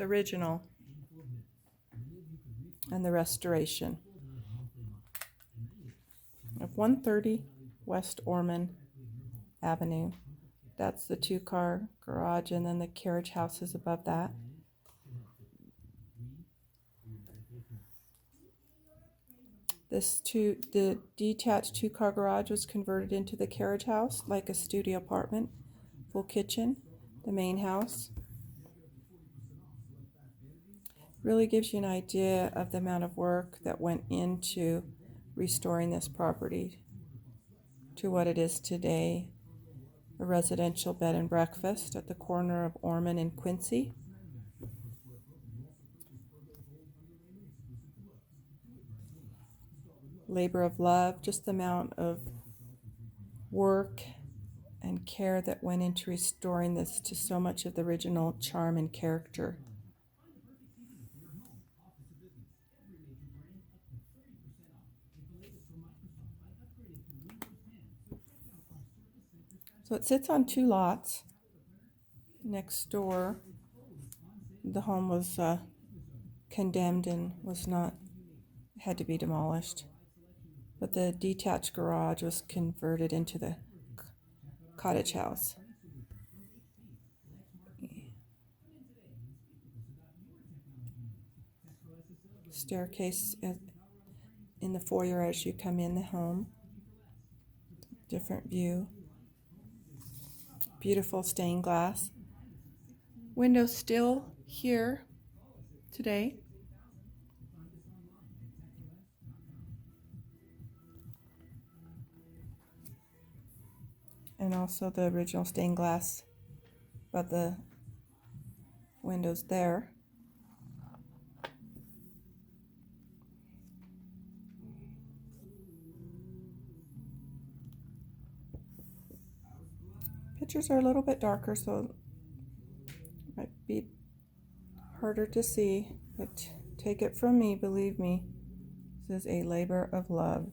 the original and the restoration of 130 West Orman Avenue. That's the two-car garage, and then the carriage house is above that. The detached two-car garage was converted into the carriage house, like a studio apartment, full kitchen. The main house really gives you an idea of the amount of work that went into restoring this property to what it is today, a residential bed and breakfast at the corner of Orman and Quincy. Labor of love, just the amount of work and care that went into restoring this to so much of the original charm and character. So it sits on two lots. Next door, the home was condemned and had to be demolished. But the detached garage was converted into the cottage house. Staircase in the foyer as you come in the home. Different view. Beautiful stained glass. Windows still here today. And also the original stained glass above the windows there. Pictures are a little bit darker, so it might be harder to see, but take it from me, believe me, this is a labor of love.